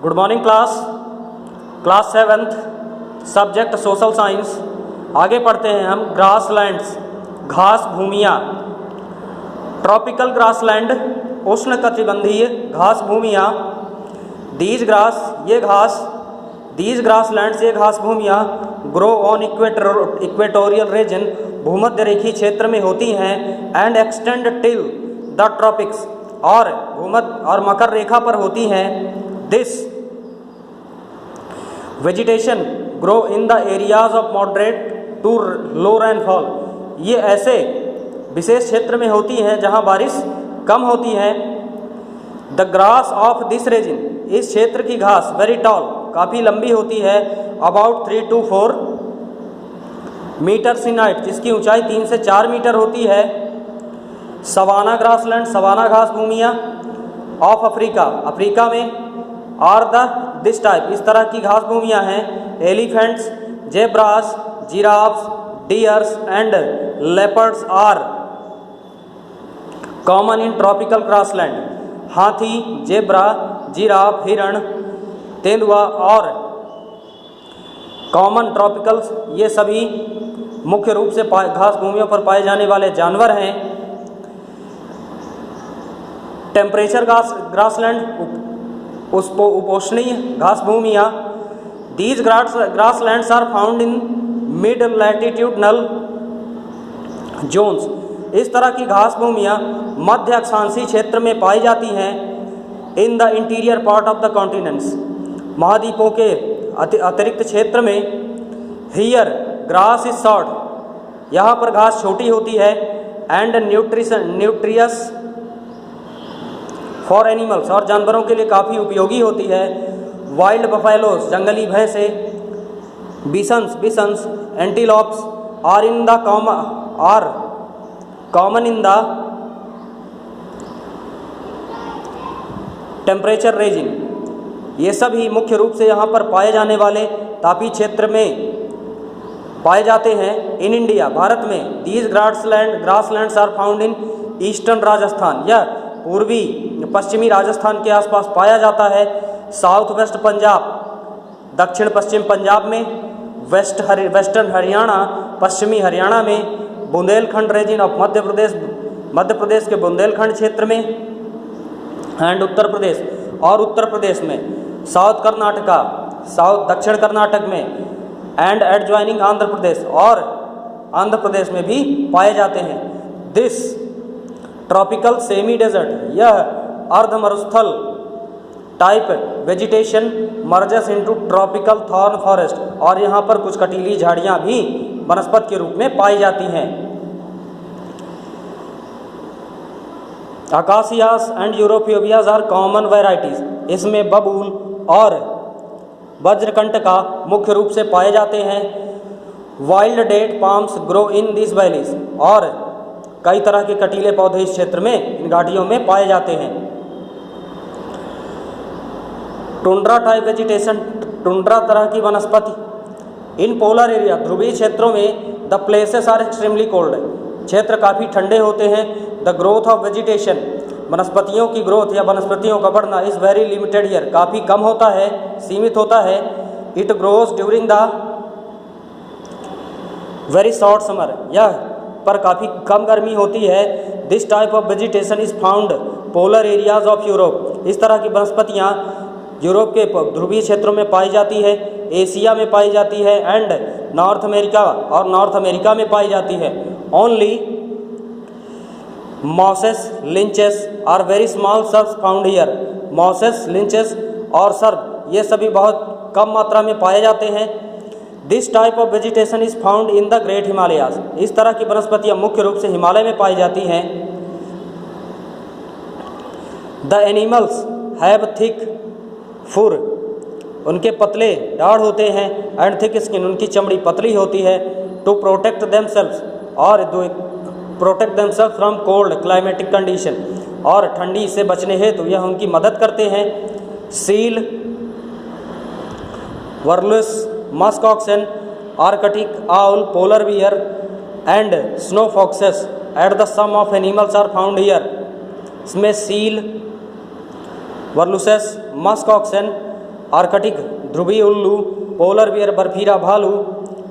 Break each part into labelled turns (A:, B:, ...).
A: Good morning class 7th subject social science. आगे पढ़ते हैं हम ग्रासलैंड्स, घास भूमियाँ। ट्रॉपिकल ग्रासलैंड, उष्णकटिबंधीय घास भूमियाँ। दीज ग्रासलैंड्स, ये घास भूमियाँ ग्रो ऑन इक्वेटोरियल रीजन, भूमध्य रेखीय क्षेत्र में होती हैं, and extend till the tropics, और भूमध्य और मकर रेखा पर होती हैं। This vegetation grow in the areas of moderate to low rainfall, ये ऐसे विशेष क्षेत्र में होती हैं जहाँ बारिश कम होती है। The grass of this region, इस क्षेत्र की घास वेरी टॉल, काफ़ी लंबी होती है, about 3 to 4 metres in height, जिसकी ऊंचाई 3 से 4 मीटर होती है। सवाना ग्रासलैंड, सवाना घास भूमियाँ ऑफ अफ्रीका, अफ्रीका में आर दिस टाइप, इस तरह की घास भूमियाँ हैं। Elephants, zebras, giraffes, deers and leopards are common in tropical grassland. हाथी, जेब्रा, जिराफ, हिरण, तेंदुआ और कॉमन ट्रॉपिकल्स, ये सभी मुख्य रूप से घास भूमियों पर पाए जाने वाले जानवर हैं। टेम्परेचर ग्रासलैंड, उपोष्णीय घास भूमियाँ। These grasslands are found in mid latitudinal zones, इस तरह की घास भूमियाँ मध्य अक्षांशीय क्षेत्र में पाई जाती हैं। In the interior part of the continents, महाद्वीपों के अतिरिक्त क्षेत्र में। हियर ग्रास इज शॉर्ट, यहाँ पर घास छोटी होती है। एंड न्यूट्रियस फॉर एनिमल्स, और जानवरों के लिए काफ़ी उपयोगी होती है। वाइल्ड बफेलोज, जंगली भैंसे, bisons, antelopes are common in the temperature region, ये सभी मुख्य रूप से यहाँ पर पाए जाने वाले तापीय क्षेत्र में पाए जाते हैं। इन इंडिया, भारत में। These grasslands are found in eastern Rajasthan, यह पूर्वी पश्चिमी राजस्थान के आसपास पाया जाता है। साउथ वेस्ट पंजाब, दक्षिण पश्चिम पंजाब में। वेस्टर्न हरियाणा, पश्चिमी हरियाणा में। बुंदेलखंड रीजन ऑफ मध्य प्रदेश के बुंदेलखंड क्षेत्र में। एंड उत्तर प्रदेश में। साउथ कर्नाटका, दक्षिण कर्नाटक में। एंड एडजॉइनिंग आंध्र प्रदेश, और आंध्र प्रदेश में भी पाए जाते हैं। दिस ट्रॉपिकल सेमी डेजर्ट, यह अर्ध मरुस्थल type vegetation merges into tropical thorn forest, और यहाँ पर कुछ कटीली झाड़ियाँ भी वनस्पति के रूप में पाई जाती हैं। अकासियास एंड यूरोफोबियाज आर कॉमन वेराइटीज, इसमें बबूल और वज्रकंटका मुख्य रूप से पाए जाते हैं। Wild date palms grow in this valleys, और कई तरह के कटीले पौधे इस क्षेत्र में, इन घाटियों में पाए जाते हैं। टुंड्रा टाइप वेजिटेशन, टुंड्रा तरह की वनस्पति। इन पोलर एरिया, ध्रुवीय क्षेत्रों में। The places are extremely cold, क्षेत्र काफ़ी ठंडे होते हैं। द ग्रोथ ऑफ वेजिटेशन, वनस्पतियों की ग्रोथ या वनस्पतियों का बढ़ना इज़ वेरी लिमिटेड ईयर, काफ़ी कम होता है, सीमित होता है। It grows during the very short summer, यह पर काफ़ी कम गर्मी होती है। This type of vegetation is found polar areas of Europe, इस तरह की वनस्पतियाँ यूरोप के ध्रुवीय क्षेत्रों में पाई जाती है, एशिया में पाई जाती है, एंड नॉर्थ अमेरिका में पाई जाती है। Only mosses, lichens are very small shrubs found here, mosses, lichens और सर्व, ये सभी बहुत कम मात्रा में पाए जाते हैं। This type of vegetation is found in the great Himalayas, इस तरह की वनस्पतियाँ मुख्य रूप से हिमालय में पाई जाती हैं। द एनिमल्स हैव थिक फुर, उनके पतले दाढ़ होते हैं। एंड थिक स्किन, उनकी चमड़ी पतली होती है। टू प्रोटेक्ट देमसेल्व्स, और protect themselves from cold climatic condition, और ठंडी से बचने हेतु यह उनकी मदद करते हैं। Seal, walruses, musk oxen, arctic owl, polar bear and snow foxes at the some of animals are found here. इसमें seal, walruses, musk oxen, arctic ध्रुवीय उल्लू, पोलर बियर बर्फीला भालू,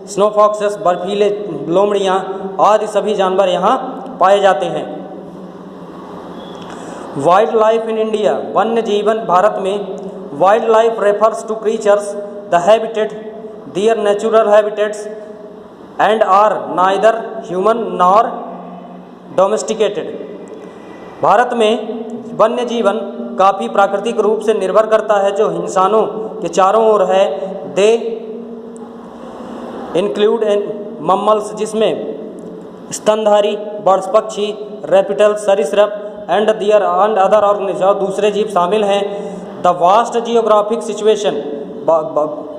A: स्नो फॉक्सेस बर्फीले लोमड़ियाँ आदि सभी जानवर यहाँ पाए जाते हैं। वाइल्ड लाइफ इन इंडिया, वन्य जीवन भारत में। Wild life refers to creatures the habitat their natural habitats and are neither human nor domesticated. भारत में वन्य जीवन काफ़ी प्राकृतिक रूप से निर्भर करता है जो इंसानों के चारों ओर है। दे इंक्लूड मम्मल्स, जिसमें स्तनधारी, बर्ड्स पक्षी, रेप्टिल्स सरीसृप and their and other organism और दूसरे जीव शामिल हैं। द वास्ट जियोग्राफिक सिचुएशन,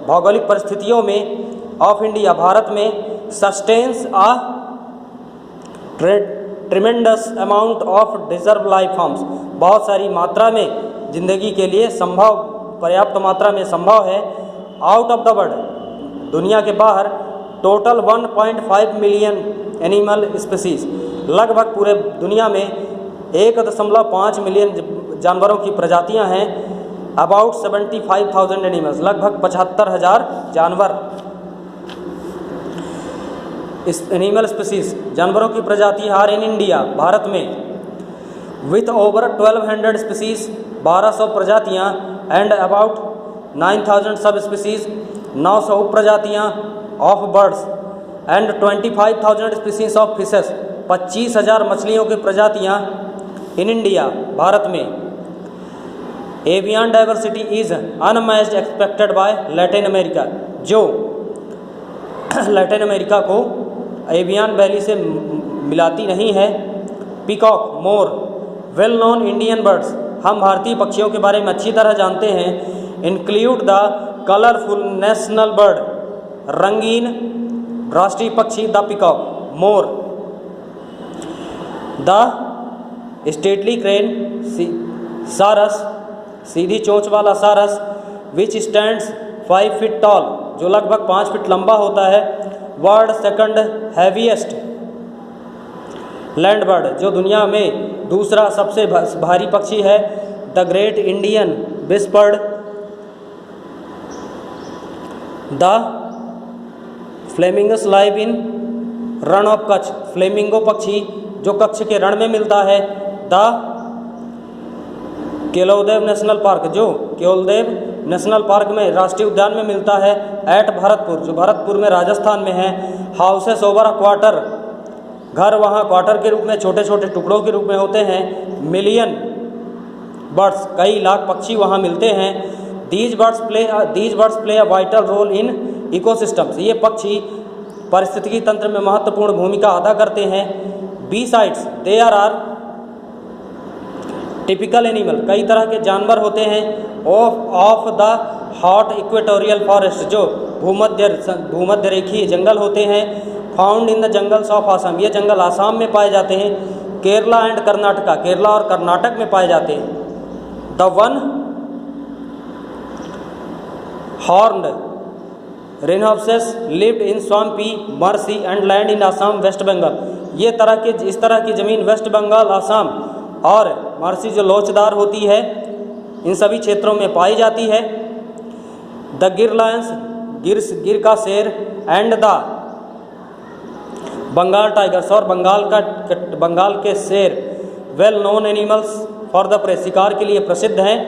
A: भौगोलिक परिस्थितियों में ऑफ इंडिया, भारत में sustains a tremendous amount of डिजर्व लाइफ फॉर्म्स, बहुत सारी मात्रा में जिंदगी के लिए संभव, पर्याप्त मात्रा में संभव है। आउट ऑफ द वर्ल्ड, दुनिया के बाहर टोटल 1.5 मिलियन एनिमल स्पीसीज, लगभग पूरे दुनिया में 1.5 मिलियन जानवरों की प्रजातियां हैं। अबाउट 75,000 एनिमल्स, लगभग 75,000 जानवर इस एनिमल स्पीसीज, जानवरों की प्रजाति आर इन इंडिया, भारत में। विथ ओवर 1200 स्पीसीज, 1200 प्रजातियाँ एंड अबाउट 9,000 सब स्पीसीज, 900 उप प्रजातियाँ of birds and 25,000 species of fishes, 25,000 मछलियों की प्रजातियाँ इन इंडिया, भारत में। Avian diversity is unmatched expected bye Latin America, जो लैटिन अमेरिका को एवियन वैली से मिलाती नहीं है। पीकॉक, मोर, वेल नोन इंडियन बर्ड्स, हम भारतीय पक्षियों के बारे में अच्छी तरह जानते हैं। Include the colourful national bird, रंगीन राष्ट्रीय पक्षी the peacock, more, the stately crane, सारस, सीधी चोंच वाला सारस, विच स्टैंड्स 5 फीट टॉल, जो लगभग 5 फीट लंबा होता है। World second heaviest land bird, जो दुनिया में दूसरा सबसे भारी पक्षी है। The great Indian bustard, the flamingos live in Rann of Kutch, flamingo पक्षी जो कच्छ के रण में मिलता है। द केलोदेव नेशनल पार्क, जो केलोदेव नेशनल पार्क में, राष्ट्रीय उद्यान में मिलता है। एट भरतपुर, जो भरतपुर में राजस्थान में है। हाउसेस ओवर अ क्वार्टर, घर वहाँ क्वार्टर के रूप में, छोटे छोटे टुकड़ों के रूप में होते हैं। मिलियन बर्ड्स, कई लाख पक्षी वहाँ मिलते हैं। These birds play a vital role in ecosystems, ये पक्षी पारिस्थितिकी तंत्र में महत्वपूर्ण भूमिका अदा करते हैं। बीसाइड्स देयर आर टिपिकल एनिमल, कई तरह के जानवर होते हैं। Of the hot equatorial forest, जो भूमध्य रेखीय जंगल होते हैं। Found in the jungles of Assam, ये जंगल आसाम में पाए जाते हैं। केरला एंड कर्नाटका, केरला और कर्नाटक में पाए जाते हैं। The one horned rhinoceroses lived in swampy marshy and land in Assam West Bengal, ये इस तरह की ज़मीन वेस्ट बंगाल, आसाम और मर्सी जो लोचदार होती है, इन सभी क्षेत्रों में पाई जाती है। द गिर लायंस, गिर का शेर एंड द बंगाल टाइगर्स, और बंगाल के शेर well known animals for the prey, शिकार के लिए प्रसिद्ध हैं।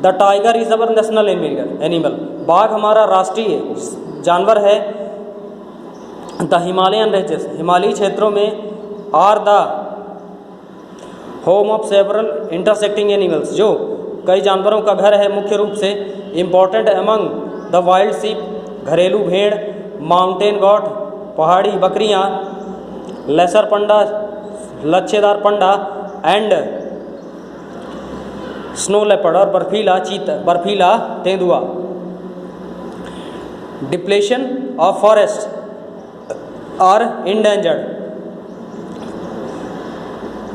A: The tiger is our national animal, बाघ हमारा राष्ट्रीय जानवर है। द हिमालयन रेंजेस, हिमालयी क्षेत्रों में are the home of several intersecting animals, जो कई जानवरों का घर है मुख्य रूप से। इम्पोर्टेंट एमंग द वाइल्ड सीप, घरेलू भेड़, माउंटेन गॉट, पहाड़ी बकरियाँ, लेसर पंडा, लच्छेदार पंडा एंड स्नो लेपर्ड, और बर्फीला तेंदुआ। Depletion of forest are endangered,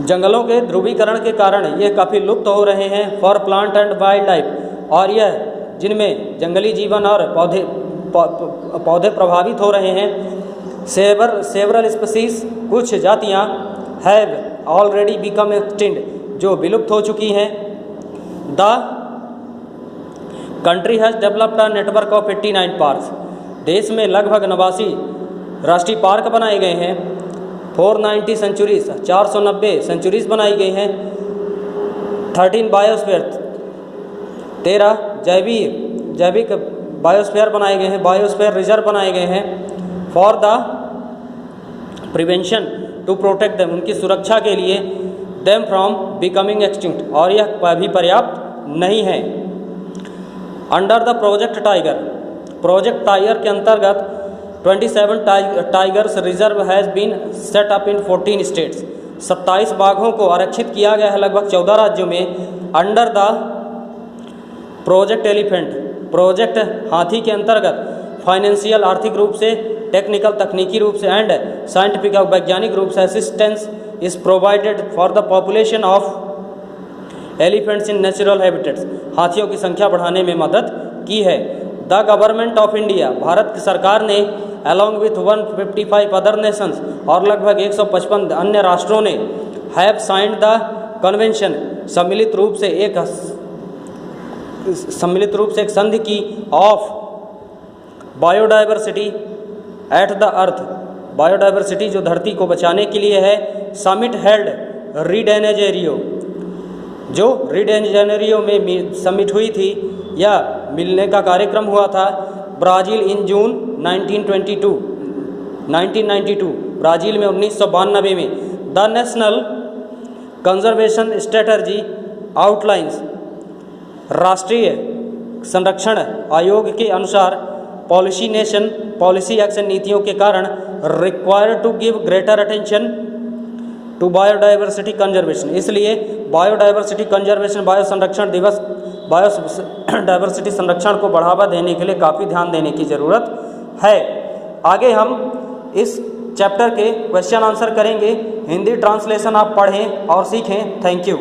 A: जंगलों के ध्रुवीकरण के कारण ये काफ़ी लुप्त हो रहे हैं। For plant and wild life, और यह जिनमें जंगली जीवन और पौधे प्रभावित हो रहे हैं। सेवरल स्पीसीज, कुछ जातियाँ हैव ऑलरेडी बिकम एक्सटिंक्ट, जो विलुप्त हो चुकी हैं। The country has developed a network of 89 parks. देश में लगभग 89 राष्ट्रीय पार्क बनाए गए हैं। 490 सेंचुरीज, 490 सेंचुरीज बनाई गई हैं। 13 बायोस्फीयर, 13 जैविक बायोस्फीयर बनाए गए हैं, बायोस्फीयर रिजर्व बनाए गए हैं। For the prevention, to protect them, उनकी सुरक्षा के लिए, देम फ्रॉम बिकमिंग एक्सटिंक्ट, और यह अभी पर्याप्त नहीं है। अंडर द प्रोजेक्ट टाइगर के अंतर्गत 27 tigers reserve has been set up in 14 states. 27 बाघों को आरक्षित किया गया है लगभग 14 राज्यों में। Under the project elephant, project हाथी के अंतर्गत फाइनेंशियल, आर्थिक रूप से, टेक्निकल, तकनीकी रूप से, एंड साइंटिफिक, वैज्ञानिक रूप से assistance is provided for the population of elephants in natural habitats. हाथियों की संख्या बढ़ाने में मदद की है। The government of India, Bharat की सरकार ने, अलॉन्ग विथ 155 अदर नेशंस, और लगभग 155 अन्य राष्ट्रों ने, हैव साइंड द कन्वेंशन, सम्मिलित रूप से एक संधि की, of biodiversity at the earth, biodiversity जो धरती को बचाने के लिए है। समिट हेल्ड रीडेनेजेरियो, जो रीडेनेजेरियो में समिट हुई थी या मिलने का कार्यक्रम हुआ था, ब्राज़ील इन जून 1992, ब्राज़ील में 1992 में। The national conservation strategy outlines, राष्ट्रीय संरक्षण आयोग के अनुसार, पॉलिसी एक्शन, नीतियों के कारण, required to give greater attention to biodiversity conservation, इसलिए बायोडाइवर्सिटी कंजर्वेशन, बायोडाइवर्सिटी संरक्षण को बढ़ावा देने के लिए काफ़ी ध्यान देने की ज़रूरत है। आगे हम इस चैप्टर के क्वेश्चन आंसर करेंगे। हिंदी ट्रांसलेशन आप पढ़ें और सीखें। Thank you.